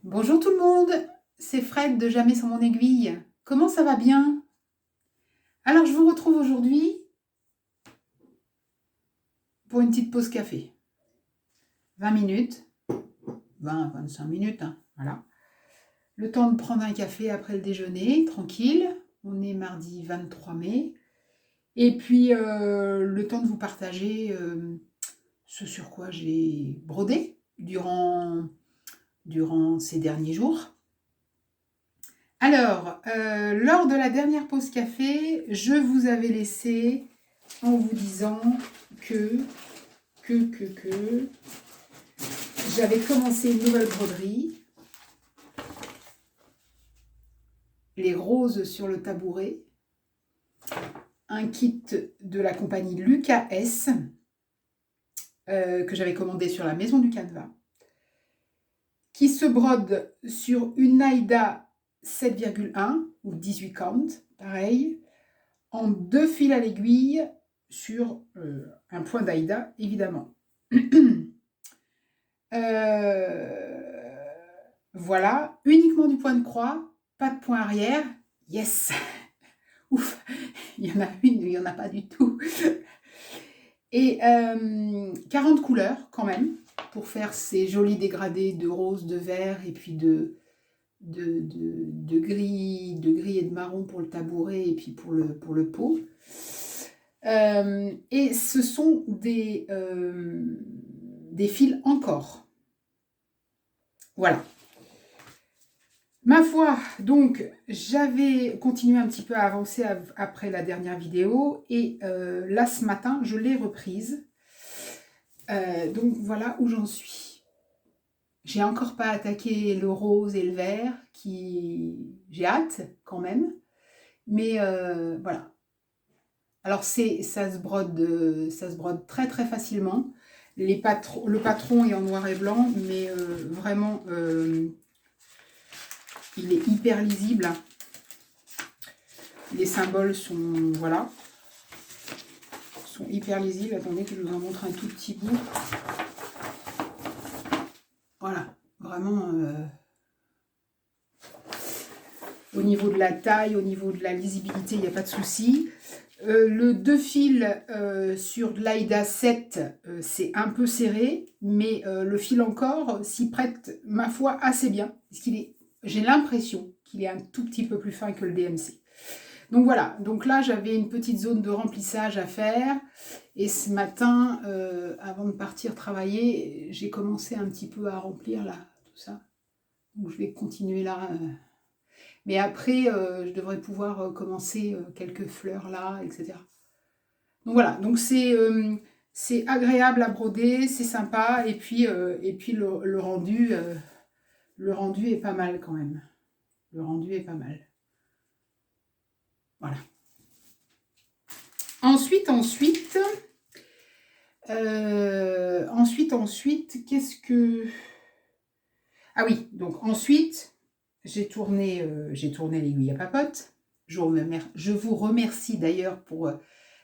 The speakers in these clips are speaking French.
Bonjour tout le monde, c'est Fred de Jamais sans mon aiguille. Comment ça va bien? Alors je vous retrouve aujourd'hui pour une petite pause café. 20 minutes, 20-25 minutes, hein, voilà. Le temps de prendre un café après le déjeuner, tranquille. On est mardi 23 mai. Et puis le temps de vous partager ce sur quoi j'ai brodé durant ces derniers jours. Alors, lors de la dernière pause café, je vous avais laissé en vous disant que j'avais commencé une nouvelle broderie, les roses sur le tabouret, un kit de la compagnie Lucas S, que j'avais commandé sur la Maison du Canevas, qui se brode sur une Aïda 7,1 ou 18 count, pareil, en 2 fils à l'aiguille sur un point d'Aïda, évidemment. Voilà, uniquement du point de croix, pas de point arrière. Yes. Ouf, il y en a une, il n'y en a pas du tout. Et 40 couleurs quand même, pour faire ces jolis dégradés de rose, de vert et puis de gris et de marron pour le tabouret et puis pour le pot. Et ce sont des fils encore. Voilà. Ma foi, donc j'avais continué un petit peu à avancer après la dernière vidéo et là ce matin je l'ai reprise. Donc voilà où j'en suis. J'ai encore pas attaqué le rose et le vert, j'ai hâte quand même, mais voilà. Alors ça se brode très très facilement. Le patron est en noir et blanc, mais vraiment il est hyper lisible. Les symboles sont, voilà, sont hyper lisibles. Attendez que je vous en montre un tout petit bout. Voilà, vraiment au niveau de la taille, au niveau de la lisibilité, il n'y a pas de souci. Le 2 fils sur de l'Aïda 7, c'est un peu serré, mais le fil encore s'y prête, ma foi, assez bien. J'ai l'impression qu'il est un tout petit peu plus fin que le DMC. Donc voilà, donc là j'avais une petite zone de remplissage à faire. Et ce matin, avant de partir travailler, j'ai commencé un petit peu à remplir là, tout ça. Donc je vais continuer là. Mais après, je devrais pouvoir commencer quelques fleurs là, etc. Donc voilà, donc c'est agréable à broder, c'est sympa, et puis le rendu est pas mal quand même. Le rendu est pas mal. Voilà. Ensuite, qu'est-ce que... Ah oui, donc ensuite, j'ai tourné l'aiguille à papote. Je vous remercie d'ailleurs pour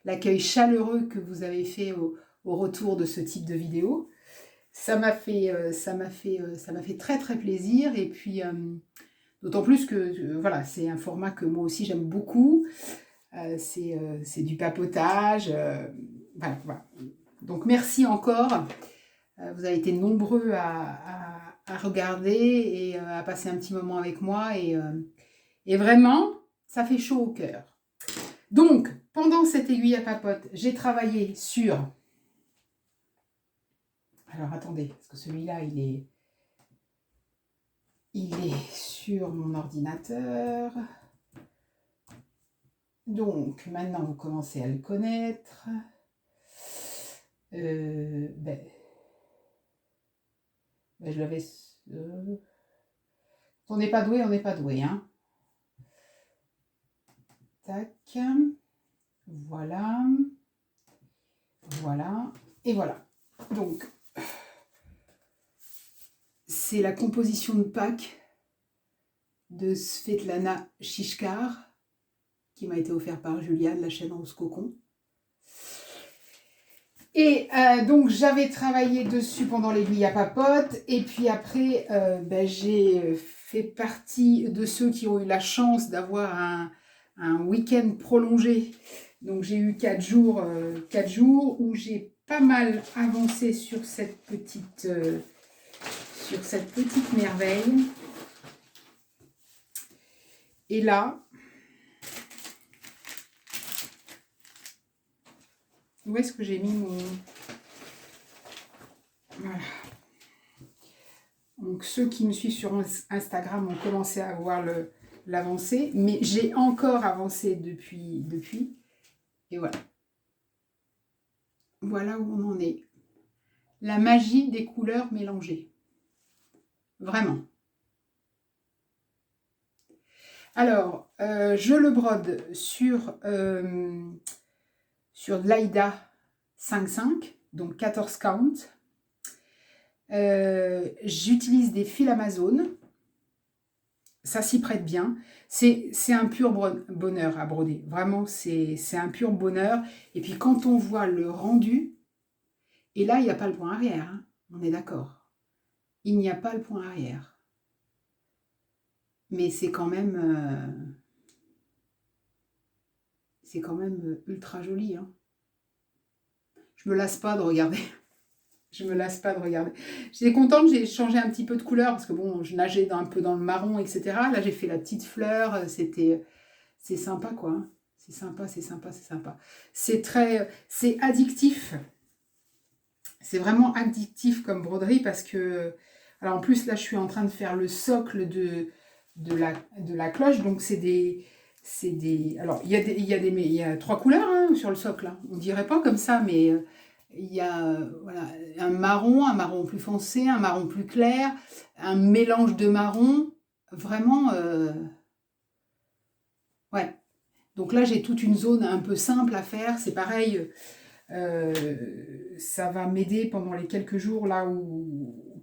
l'accueil chaleureux que vous avez fait au retour de ce type de vidéo. Ça m'a fait très très plaisir, et puis d'autant plus que voilà, c'est un format que moi aussi j'aime beaucoup. C'est du papotage. Voilà, voilà. Donc merci encore. Vous avez été nombreux à regarder et à passer un petit moment avec moi. Et vraiment, ça fait chaud au cœur. Donc, pendant cette aiguille à papote, j'ai travaillé sur... Alors, attendez, parce que celui-là, il est sur mon ordinateur. Donc, maintenant, vous commencez à le connaître. Je l'avais... On n'est pas doué, on n'est pas doué, hein. Tac. Voilà. Voilà. Et voilà. Donc, c'est la composition de Pâques de Svetlana Shishkar, qui m'a été offert par Julia de la chaîne Rose Cocon. Et donc, j'avais travaillé dessus pendant l'aiguille à papote. Et puis après, j'ai fait partie de ceux qui ont eu la chance d'avoir un week-end prolongé. Donc, j'ai eu 4 jours où j'ai pas mal avancé sur cette petite merveille. Et là, où est-ce que j'ai mis mon... Voilà. Donc, ceux qui me suivent sur Instagram ont commencé à voir l'avancée, mais j'ai encore avancé depuis. Et voilà. Voilà où on en est. La magie des couleurs mélangées. Vraiment. Alors, je le brode sur de l'Aïda 5,5, donc 14 count. J'utilise des fils Amazon. Ça s'y prête bien. C'est un pur bonheur à broder. Vraiment, c'est un pur bonheur. Et puis, quand on voit le rendu, et là, il n'y a pas le point arrière. Hein, on est d'accord. Il n'y a pas le point arrière. Mais c'est quand même ultra joli. Hein. Je me lasse pas de regarder. Je me lasse pas de regarder. J'étais contente, j'ai changé un petit peu de couleur parce que bon, je nageais un peu dans le marron, etc. Là, j'ai fait la petite fleur. C'est sympa, quoi. Hein. C'est sympa, c'est sympa, c'est sympa. C'est addictif. C'est vraiment addictif comme broderie parce que... Alors en plus, là, je suis en train de faire le socle de la cloche. Donc, c'est des... Alors, il y a 3 couleurs hein, sur le socle. Hein. On dirait pas comme ça, mais il y a voilà, un marron plus foncé, un marron plus clair, un mélange de marron. Vraiment, ouais. Donc là, j'ai toute une zone un peu simple à faire. C'est pareil, ça va m'aider pendant les quelques jours là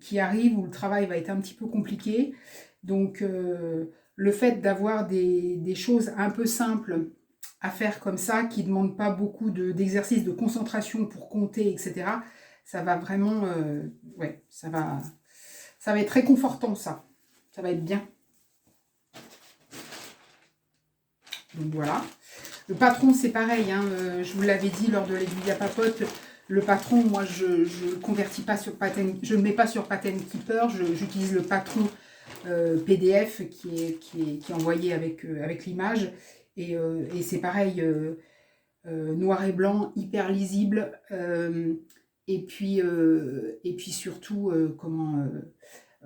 qui arrivent, où le travail va être un petit peu compliqué. Donc, le fait d'avoir des choses un peu simples à faire comme ça, qui ne demandent pas beaucoup d'exercice, de concentration pour compter, etc., ça va vraiment... ouais, ça va être réconfortant, ça. Ça va être bien. Donc, voilà. Le patron, c'est pareil, hein, je vous l'avais dit lors de l'aiguille à papote, le patron, moi, je ne convertis pas sur Pattern, je ne le mets pas sur Pattern Keeper, j'utilise le patron PDF qui est envoyé avec l'image, et c'est pareil, noir et blanc, hyper lisible, et puis surtout,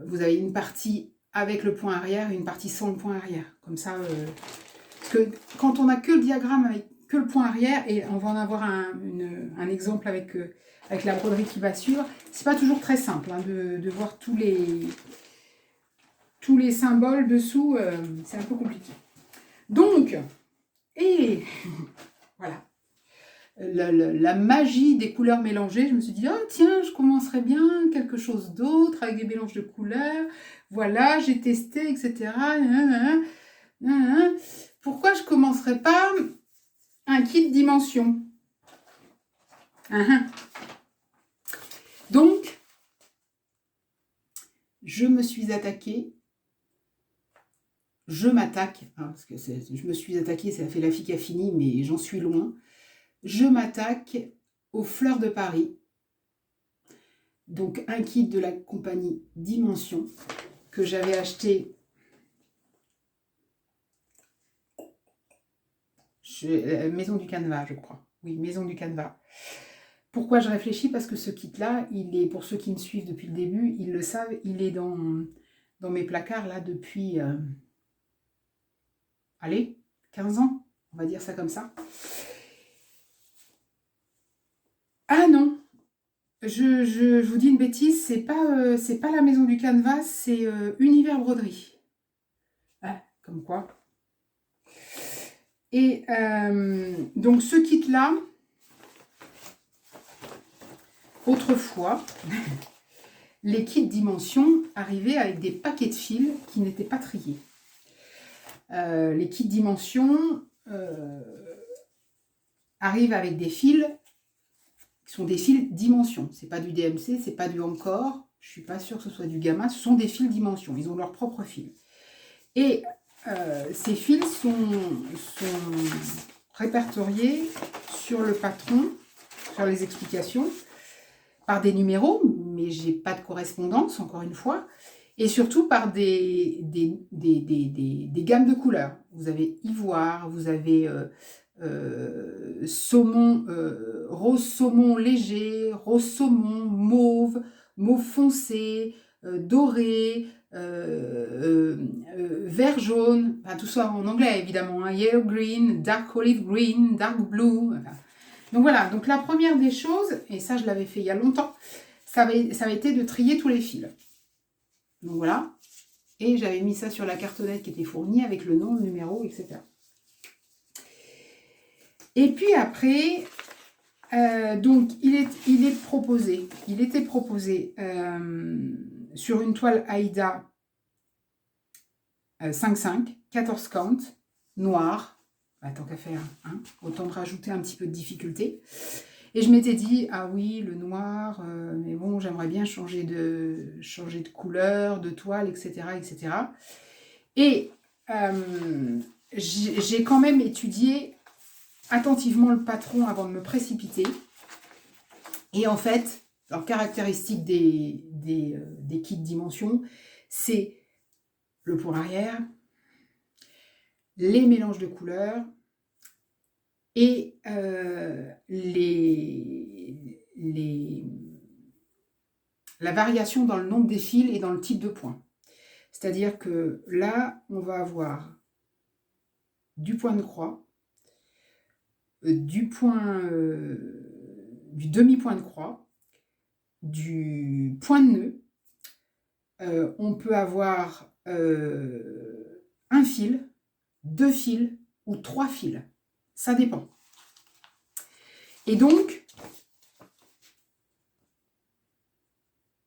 vous avez une partie avec le point arrière et une partie sans le point arrière, comme ça... Parce que quand on n'a que le diagramme avec que le point arrière, et on va en avoir un exemple avec la broderie qui va suivre, c'est pas toujours très simple hein, de voir tous les symboles dessous, c'est un peu compliqué. Donc, et voilà, la magie des couleurs mélangées, je me suis dit, oh tiens, je commencerais bien quelque chose d'autre avec des mélanges de couleurs, voilà, j'ai testé, etc. Pourquoi je ne commencerais pas un kit dimension? Donc, je me suis attaquée, je m'attaque, hein, parce que je me suis attaquée, ça fait la fille qui a fini, mais j'en suis loin. Je m'attaque aux fleurs de Paris. Donc, un kit de la compagnie Dimension que j'avais acheté chez Maison du Canevas, je crois. Oui, Maison du Canevas. Pourquoi je réfléchis? Parce que ce kit-là, il est, pour ceux qui me suivent depuis le début, ils le savent, il est dans mes placards là depuis, allez, 15 ans, on va dire ça comme ça. Ah non, je vous dis une bêtise, c'est pas la Maison du Canevas, c'est Univers Broderie. Ah, comme quoi. Et donc ce kit-là, autrefois, les kits Dimension arrivaient avec des paquets de fils qui n'étaient pas triés. Les kits Dimension arrivent avec des fils qui sont des fils dimension. C'est pas du DMC, c'est pas du Encore. Je suis pas sûre que ce soit du Gamma. Ce sont des fils dimension. Ils ont leur propre fil. Et ces fils sont répertoriés sur le patron, sur les explications, par des numéros, mais j'ai pas de correspondance, encore une fois, et surtout par des gammes de couleurs. Vous avez ivoire, vous avez saumon, rose saumon léger, rose saumon, mauve, mauve foncé, doré, vert jaune, enfin tout ça en anglais évidemment, hein, yellow green, dark olive green, dark blue. Enfin. Donc voilà, donc la première des choses, et ça je l'avais fait il y a longtemps, ça avait été de trier tous les fils. Donc voilà, et j'avais mis ça sur la cartonnette qui était fournie avec le nom, le numéro, etc. Et puis après, donc il était proposé sur une toile Aïda 5,5, 14 count, noir, tant qu'à faire, hein, autant de rajouter un petit peu de difficulté. Et je m'étais dit, ah oui, le noir, mais bon, j'aimerais bien changer de couleur, de toile, etc. etc. Et j'ai quand même étudié attentivement le patron avant de me précipiter. Et en fait, leur caractéristique des kits dimension, c'est le point arrière, les mélanges de couleurs et la variation dans le nombre des fils et dans le type de point. C'est-à-dire que là, on va avoir du point de croix, du demi-point de croix, du point de nœud. On peut avoir un fil, 2 fils ou 3 fils. Ça dépend. Et donc,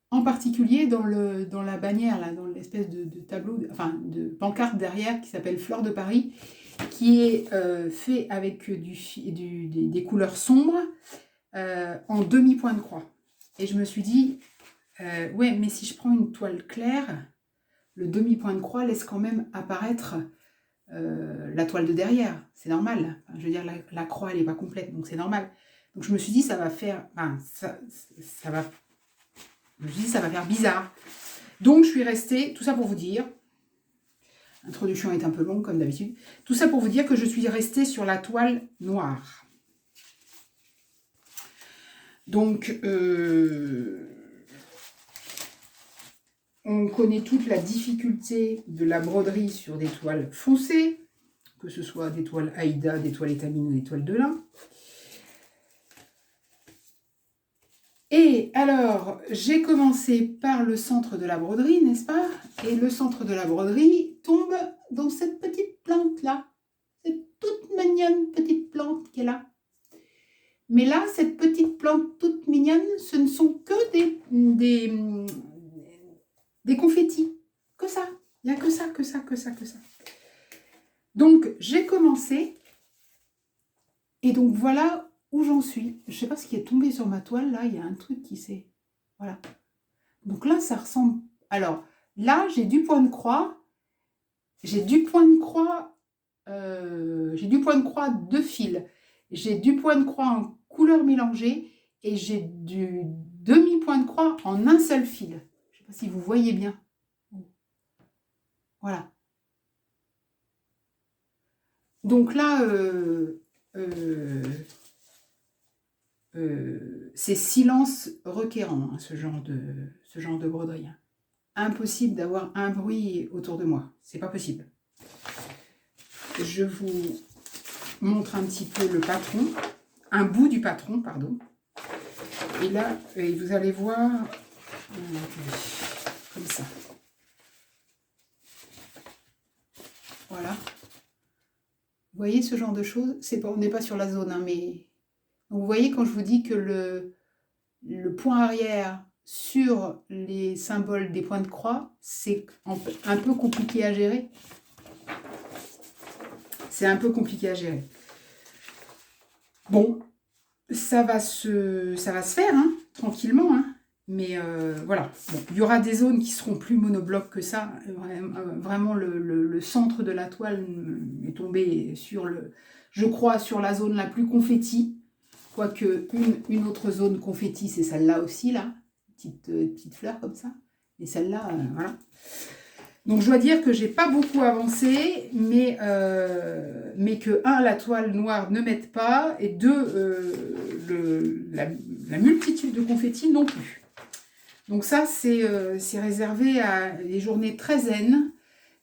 en particulier dans la bannière, là, dans l'espèce de tableau, enfin de pancarte derrière qui s'appelle Fleur de Paris, qui est fait avec des couleurs sombres en demi-point de croix. Et je me suis dit, ouais, mais si je prends une toile claire, le demi-point de croix laisse quand même apparaître la toile de derrière. C'est normal. Enfin, je veux dire, la croix, elle n'est pas complète, donc c'est normal. Donc je me suis dit, ça va faire... Enfin, je me suis dit, ça va faire bizarre. Donc je suis restée, tout ça pour vous dire, l'introduction est un peu longue comme d'habitude, tout ça pour vous dire que je suis restée sur la toile noire. Donc, on connaît toute la difficulté de la broderie sur des toiles foncées, que ce soit des toiles Aïda, des toiles étamines ou des toiles de lin. Et alors, j'ai commencé par le centre de la broderie, n'est-ce pas? Et le centre de la broderie tombe dans cette petite plante-là. Cette toute mignonne petite plante qui est là. Mais là, cette petite plante toute mignonne, ce ne sont que des confettis. Que ça. Il n'y a que ça, que ça, que ça, que ça. Donc, j'ai commencé. Et donc, voilà où j'en suis. Je ne sais pas ce qui est tombé sur ma toile. Là, il y a un truc qui s'est... Voilà. Donc là, ça ressemble... Alors, là, j'ai du point de croix. J'ai du point de croix... j'ai du point de croix de fil. J'ai du point de croix en couleur mélangée. Et j'ai du demi-point de croix en un seul fil. Je ne sais pas si vous voyez bien. Voilà. Donc là... c'est silence requérant, hein, ce genre de broderie. Impossible d'avoir un bruit autour de moi. C'est pas possible. Je vous montre un petit peu le patron. Un bout du patron, pardon. Et là, vous allez voir... Comme ça. Voilà. Vous voyez ce genre de choses? On n'est pas sur la zone, hein, mais... Donc, vous voyez quand je vous dis que le point arrière sur les symboles des points de croix, c'est un peu compliqué à gérer. C'est un peu compliqué à gérer. Bon, ça va se faire, hein, tranquillement, hein. Mais voilà, bon, il y aura des zones qui seront plus monoblocs que ça. Vraiment, le centre de la toile est tombé sur je crois, sur la zone la plus confetti. Quoique une autre zone confetti, c'est celle-là aussi, là. Petite fleur comme ça. Et celle-là, voilà. Donc je dois dire que j'ai pas beaucoup avancé, mais que la toile noire ne m'aide pas, et deux, la multitude de confettis non plus. Donc ça, c'est réservé à des journées très zen,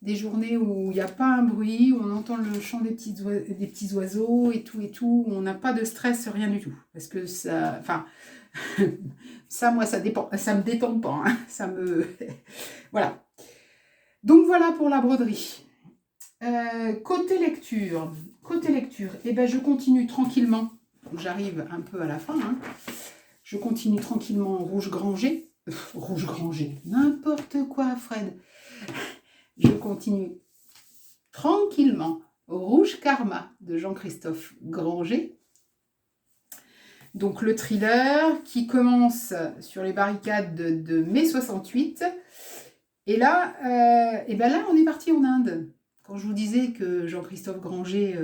des journées où il n'y a pas un bruit, où on entend le chant des petits oiseaux et tout, où on n'a pas de stress, rien du tout. Parce que ça, enfin, ça, moi, ça me détend pas, hein, ça me... Voilà. Donc voilà pour la broderie. Côté lecture, eh ben, je continue tranquillement. J'arrive un peu à la fin, hein. Je continue tranquillement en rouge grangé. Rouge grangé, n'importe quoi, Fred. Je continue tranquillement Rouge Karma de Jean-Christophe Granger. Donc le thriller qui commence sur les barricades de mai 68. Et là, ben là, on est parti en Inde. Quand je vous disais que Jean-Christophe Granger,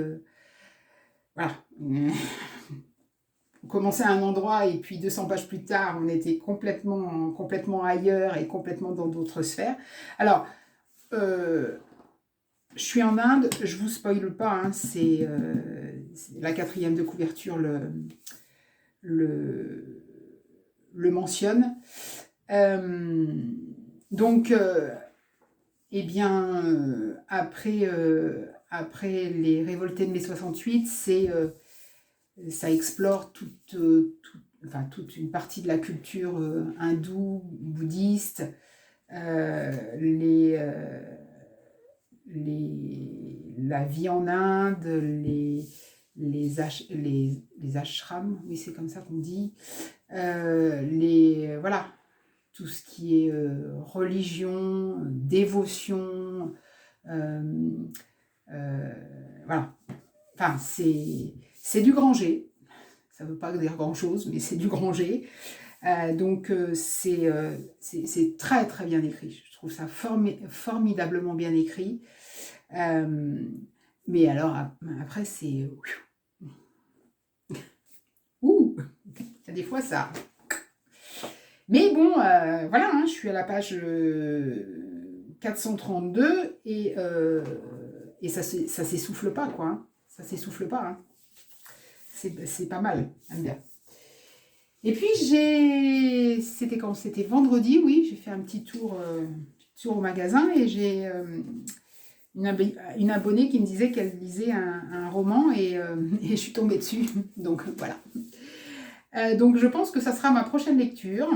voilà, on commençait à un endroit et puis 200 pages plus tard, on était complètement ailleurs et complètement dans d'autres sphères. Alors, je suis en Inde, je vous spoile pas, hein, c'est la 4e de couverture le mentionne. Donc, eh bien, après les révoltés de mai 68, ça explore toute une partie de la culture hindoue, bouddhiste, la vie en Inde, les ashrams, oui c'est comme ça qu'on dit, voilà, tout ce qui est religion, dévotion, voilà, enfin c'est du Granger, ça ne veut pas dire grand chose, mais c'est du Granger. Donc c'est très très bien écrit, je trouve ça formidablement bien écrit. Mais alors après c'est ouh, des fois ça. Mais bon, voilà, hein, je suis à la page 432 et ça s'essouffle pas, quoi. Hein. Ça s'essouffle pas. Hein. C'est pas mal, j'aime bien. Et puis c'était quand? C'était vendredi, oui, j'ai fait un petit tour au magasin et j'ai une abonnée qui me disait qu'elle lisait un roman et je suis tombée dessus. Donc voilà. Donc je pense que ça sera ma prochaine lecture.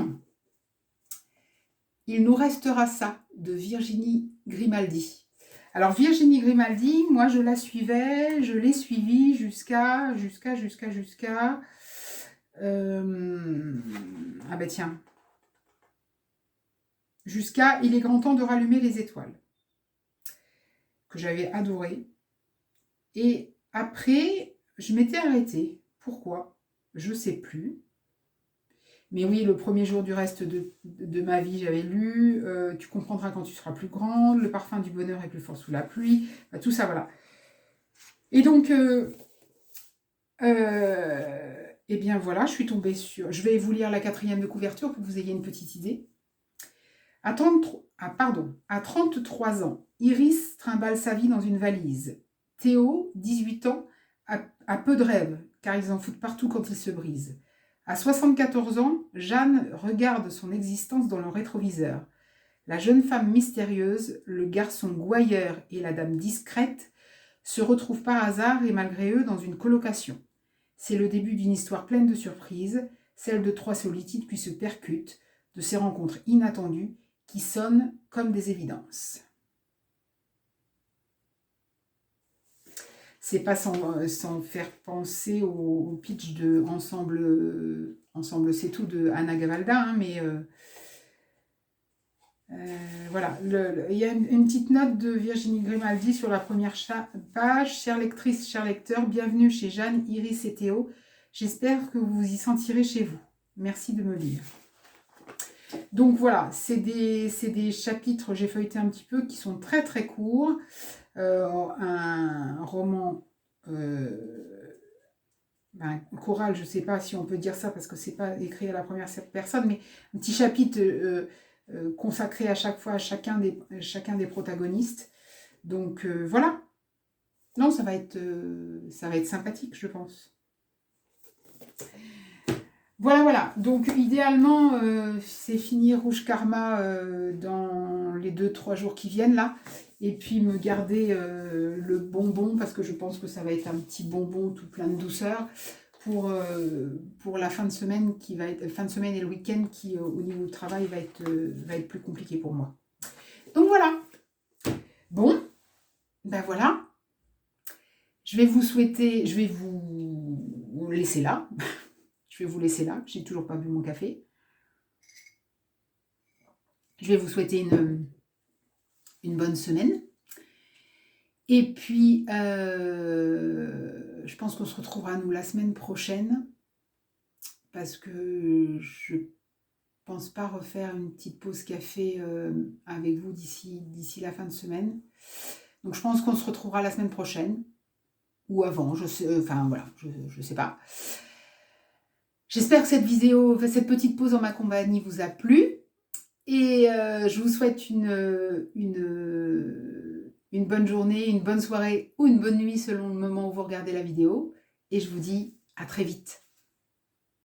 Il nous restera ça de Virginie Grimaldi. Alors Virginie Grimaldi, moi je l'ai suivie jusqu'à ah ben tiens, jusqu'à Il est grand temps de rallumer les étoiles, que j'avais adoré. Et après, je m'étais arrêtée. Pourquoi? Je ne sais plus. Mais oui, le premier jour du reste de ma vie, j'avais lu Tu comprendras quand tu seras plus grande, Le parfum du bonheur est plus fort sous la pluie, tout ça, voilà. Et donc, eh bien voilà, je suis tombée sur... Je vais vous lire la 4e de couverture pour que vous ayez une petite idée. À 33 ans, Iris trimballe sa vie dans une valise. Théo, 18 ans, a peu de rêves, car ils en foutent partout quand ils se brisent. À 74 ans, Jeanne regarde son existence dans le rétroviseur. La jeune femme mystérieuse, le garçon gouailleur et la dame discrète se retrouvent par hasard et malgré eux dans une colocation. C'est le début d'une histoire pleine de surprises, celle de 3 solitudes qui se percutent, de ces rencontres inattendues qui sonnent comme des évidences. C'est pas sans faire penser au pitch de Ensemble c'est tout de Anna Gavalda, hein, mais voilà. Il y a une petite note de Virginie Grimaldi sur la première page. Chère lectrice, chers lecteurs, bienvenue chez Jeanne, Iris et Théo. J'espère que vous vous y sentirez chez vous. Merci de me lire. Donc voilà, c'est des chapitres, j'ai feuilleté un petit peu, qui sont très très courts. Un roman choral, je ne sais pas si on peut dire ça parce que c'est pas écrit à la première personne, mais un petit chapitre consacré à chaque fois à chacun des protagonistes. Donc voilà. Non, ça va être sympathique, je pense. Voilà. Donc, idéalement, c'est finir Rouge Karma dans les 2-3 jours qui viennent, là. Et puis, me garder le bonbon, parce que je pense que ça va être un petit bonbon tout plein de douceur pour la fin de semaine, qui va être fin de semaine et le week-end, qui, au niveau du travail, va être plus compliqué pour moi. Donc, voilà. Bon, ben voilà. Je vais vous laisser là. Je vais vous laisser là. J'ai toujours pas bu mon café. Je vais vous souhaiter une bonne semaine. Et puis, je pense qu'on se retrouvera, nous, la semaine prochaine. Parce que je pense pas refaire une petite pause café avec vous d'ici la fin de semaine. Donc, je pense qu'on se retrouvera la semaine prochaine. Ou avant, je sais pas. J'espère que cette petite pause en ma compagnie vous a plu. Et je vous souhaite une bonne journée, une bonne soirée ou une bonne nuit selon le moment où vous regardez la vidéo. Et je vous dis à très vite.